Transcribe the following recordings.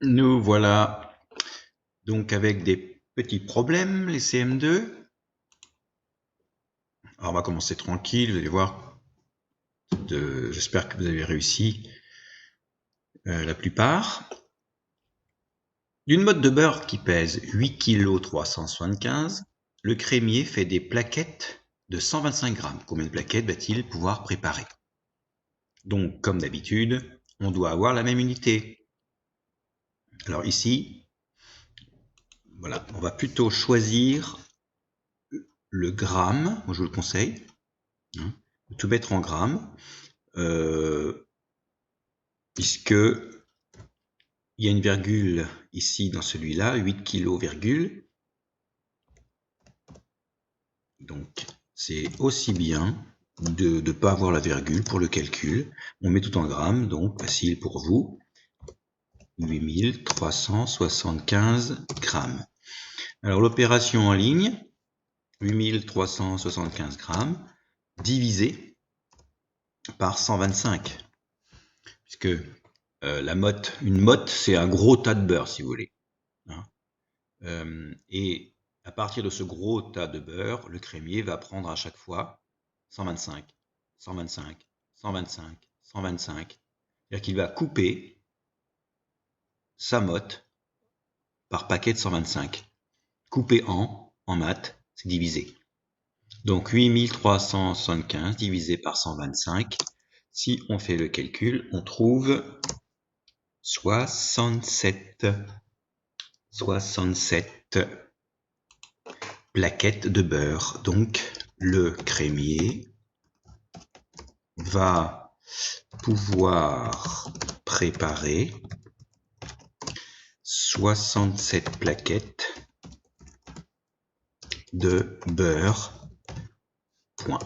Nous voilà donc avec des petits problèmes, les CM2. Alors on va commencer tranquille, vous allez voir. J'espère que vous avez réussi la plupart. D'une motte de beurre qui pèse 8 kg 375, le crémier fait des plaquettes de 125 grammes. Combien de plaquettes va-t-il pouvoir préparer? Donc, comme d'habitude, on doit avoir la même unité. Alors ici, voilà, on va plutôt choisir le gramme, moi je vous le conseille, hein, de tout mettre en grammes, puisque il y a une virgule ici dans celui-là, 8 kg, virgule. Donc c'est aussi bien de ne pas avoir la virgule pour le calcul. On met tout en grammes, donc facile pour vous. 8375 grammes. Alors l'opération en ligne, 8375 grammes, divisé par 125. Puisque une motte, c'est un gros tas de beurre, si vous voulez. Hein. Et à partir de ce gros tas de beurre, le crémier va prendre à chaque fois 125, 125, 125, 125. C'est-à-dire qu'il va couper sa motte par paquet de 125. Couper en maths, c'est divisé. Donc 8375 divisé par 125. Si on fait le calcul, on trouve 67 plaquettes de beurre. Donc le crémier va pouvoir préparer 67 plaquettes de beurre. Point.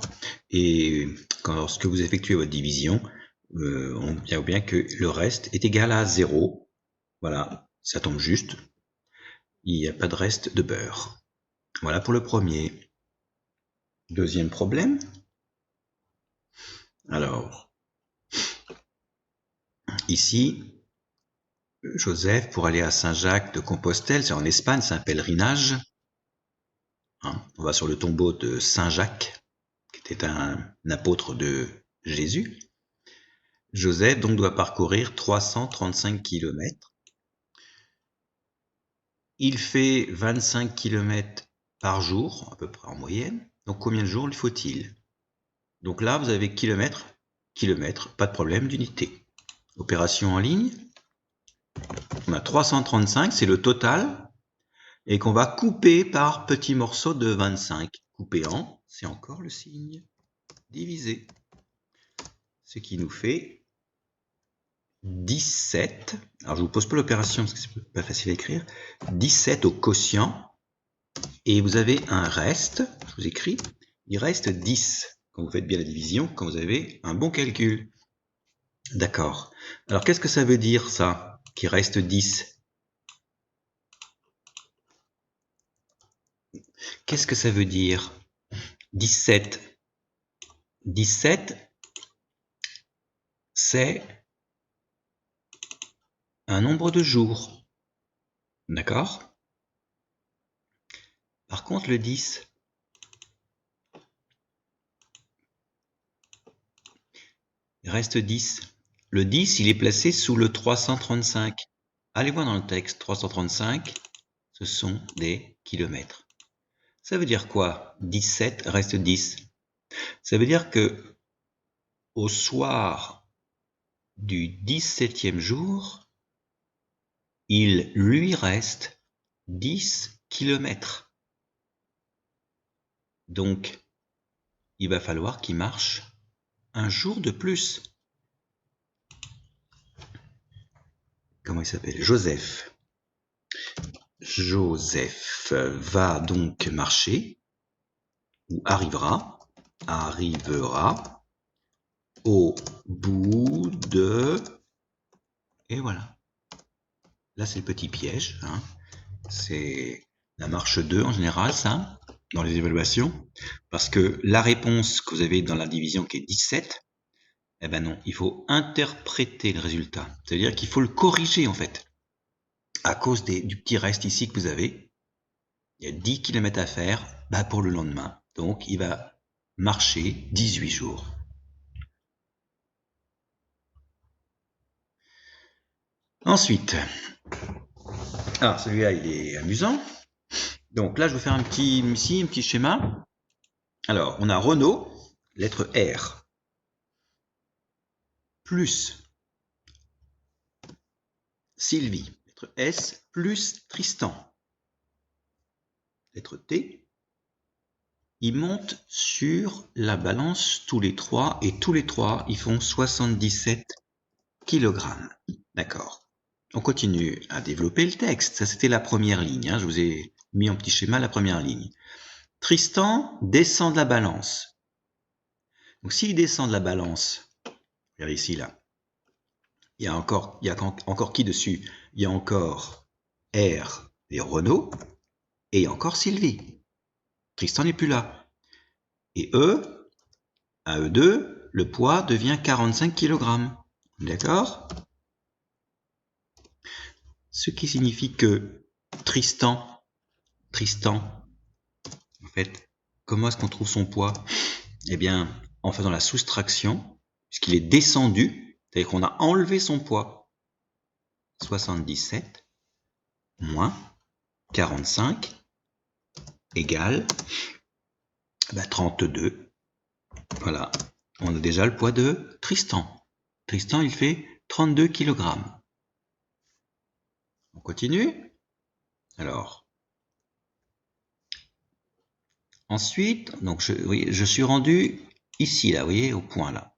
Et lorsque vous effectuez votre division, on voit bien que le reste est égal à 0. Voilà, ça tombe juste. Il n'y a pas de reste de beurre. Voilà pour le premier. Deuxième problème. Alors, ici, Joseph, pour aller à Saint-Jacques-de-Compostelle, c'est en Espagne, c'est un pèlerinage. Hein, on va sur le tombeau de Saint-Jacques, qui était un apôtre de Jésus. Joseph donc doit parcourir 335 km. Il fait 25 km par jour, à peu près en moyenne. Donc combien de jours lui faut-il? Donc là, vous avez kilomètre, pas de problème d'unité. Opération en ligne. On a 335, c'est le total, et qu'on va couper par petits morceaux de 25. Couper en, c'est encore le signe, divisé. Ce qui nous fait 17. Alors je vous pose pas l'opération parce que c'est pas facile à écrire. 17 au quotient. Et vous avez un reste, je vous écris, il reste 10. Quand vous faites bien la division, quand vous avez un bon calcul. D'accord. Alors qu'est-ce que ça veut dire ça, qu'il reste 10? Qu'est-ce que ça veut dire? 17. 17, c'est un nombre de jours. D'accord? Par contre, le 10, il reste 10. Le 10, il est placé sous le 335. Allez voir dans le texte, 335, ce sont des kilomètres. Ça veut dire quoi? 17 reste 10. Ça veut dire que au soir du 17e jour, il lui reste 10 kilomètres. Donc, il va falloir qu'il marche un jour de plus. Comment il s'appelle? Joseph. Joseph va donc marcher, ou arrivera au bout de... Et voilà. Là, c'est le petit piège. Hein. C'est la marche 2 en général, ça, dans les évaluations. Parce que la réponse que vous avez dans la division qui est 17, eh ben non, il faut interpréter le résultat. C'est-à-dire qu'il faut le corriger, en fait. à cause du petit reste ici que vous avez. Il y a 10 km à faire pour le lendemain. Donc, il va marcher 18 jours. Ensuite, celui-là, il est amusant. Donc là, je vais faire un petit schéma. Alors, on a Renaud, lettre R, plus Sylvie, lettre S, plus Tristan, lettre T. Ils montent sur la balance tous les trois, et tous les trois, ils font 77 kg. D'accord. On continue à développer le texte. Ça, c'était la première ligne. Je vous ai mis en petit schéma la première ligne. Tristan descend de la balance. Donc, s'il descend de la balance, regardez ici, là, il y a encore qui dessus? Il y a encore R et Renaud, et il y a encore Sylvie. Tristan n'est plus là. Et à E2, le poids devient 45 kg. D'accord? Ce qui signifie que Tristan, en fait, comment est-ce qu'on trouve son poids? Eh bien, en faisant la soustraction, puisqu'il est descendu, c'est-à-dire qu'on a enlevé son poids. 77 moins 45 égale 32. Voilà, on a déjà le poids de Tristan. Tristan, il fait 32 kg. On continue. Alors, ensuite, donc je suis rendu ici, là, vous voyez, au point là.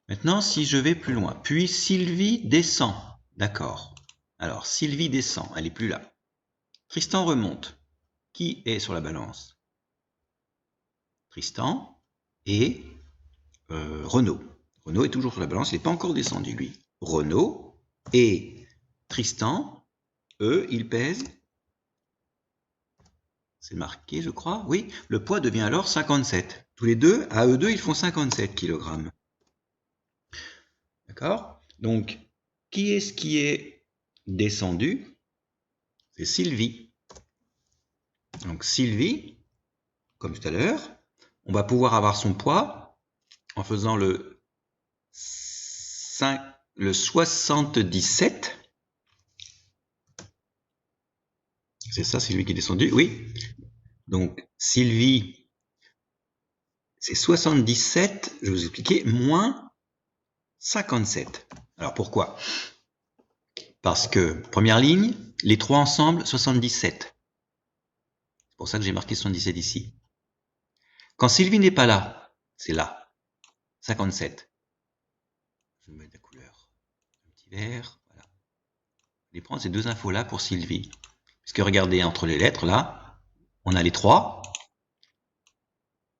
Maintenant, si je vais plus loin, puis Sylvie descend. D'accord. Alors, Sylvie descend, elle n'est plus là. Tristan remonte. Qui est sur la balance? Tristan et Renaud. Renaud est toujours sur la balance, il n'est pas encore descendu, lui. Renaud et Tristan, eux, ils pèsent. C'est marqué, je crois. Oui, le poids devient alors 57. Tous les deux, à eux deux, ils font 57 kg. D'accord? Donc, qui est-ce qui est descendu? C'est Sylvie. Donc, Sylvie, comme tout à l'heure, on va pouvoir avoir son poids en faisant le 77. C'est ça, Sylvie qui est descendu? Oui. Donc, Sylvie, c'est 77, je vais vous expliquer, moins 57. Alors, pourquoi? Parce que, première ligne, les trois ensemble, 77. C'est pour ça que j'ai marqué 77 ici. Quand Sylvie n'est pas là, c'est là, 57. Je vais mettre la couleur, un petit vert, voilà. Je vais prendre ces deux infos-là pour Sylvie. Puisque regardez, entre les lettres, là, on a les trois.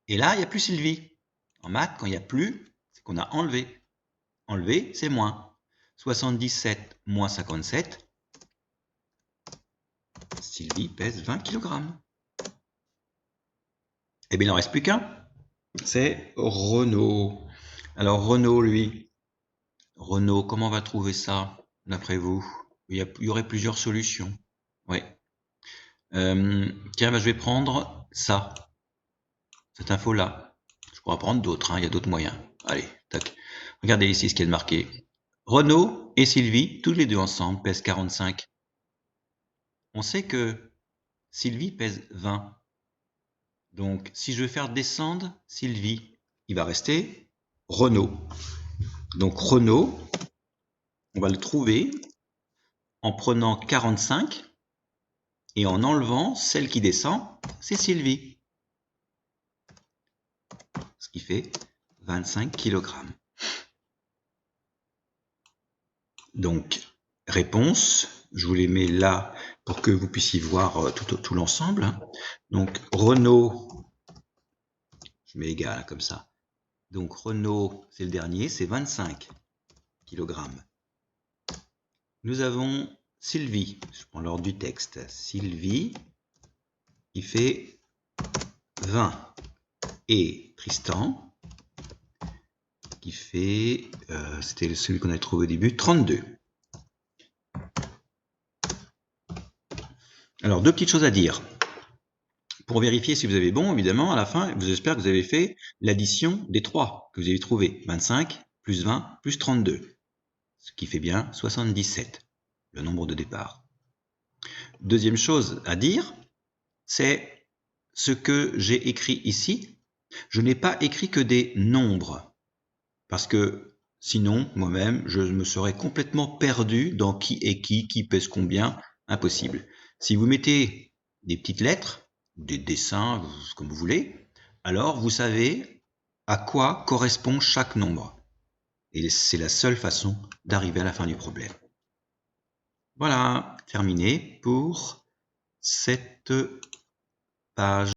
Et là, il n'y a plus Sylvie. En maths, quand il n'y a plus, c'est qu'on a enlevé. Enlevé, c'est moins. 77 moins 57. Sylvie pèse 20 kg. Eh bien, il n'en reste plus qu'un. C'est Renaud. Alors, Renaud, lui. Renaud, comment on va trouver ça, d'après vous? Il y aurait plusieurs solutions. Oui. Tiens, je vais prendre ça. Cette info-là. Je pourrais prendre d'autres, il y a d'autres moyens. Allez, tac. Regardez ici ce qui est marqué. Renaud et Sylvie, tous les deux ensemble, pèsent 45. On sait que Sylvie pèse 20. Donc, si je veux faire descendre Sylvie, il va rester Renaud. Donc, Renaud, on va le trouver en prenant 45 et en enlevant celle qui descend, c'est Sylvie. Ce qui fait 25 kg. Donc, réponse, je vous les mets là pour que vous puissiez voir tout l'ensemble. Donc, Renaud, je mets égal comme ça. Donc, Renaud, c'est le dernier, c'est 25 kg. Nous avons Sylvie, je prends l'ordre du texte. Sylvie, il fait 20. Et Tristan, qui fait, c'était celui qu'on a trouvé au début, 32. Alors, deux petites choses à dire. Pour vérifier si vous avez bon, évidemment, à la fin, j'espère que vous avez fait l'addition des 3 que vous avez trouvé. 25 plus 20 plus 32. Ce qui fait bien 77, le nombre de départ. Deuxième chose à dire, c'est ce que j'ai écrit ici. Je n'ai pas écrit que des nombres, parce que sinon, moi-même, je me serais complètement perdu dans qui est qui pèse combien, impossible. Si vous mettez des petites lettres, des dessins, comme vous voulez, alors vous savez à quoi correspond chaque nombre. Et c'est la seule façon d'arriver à la fin du problème. Voilà, terminé pour cette page.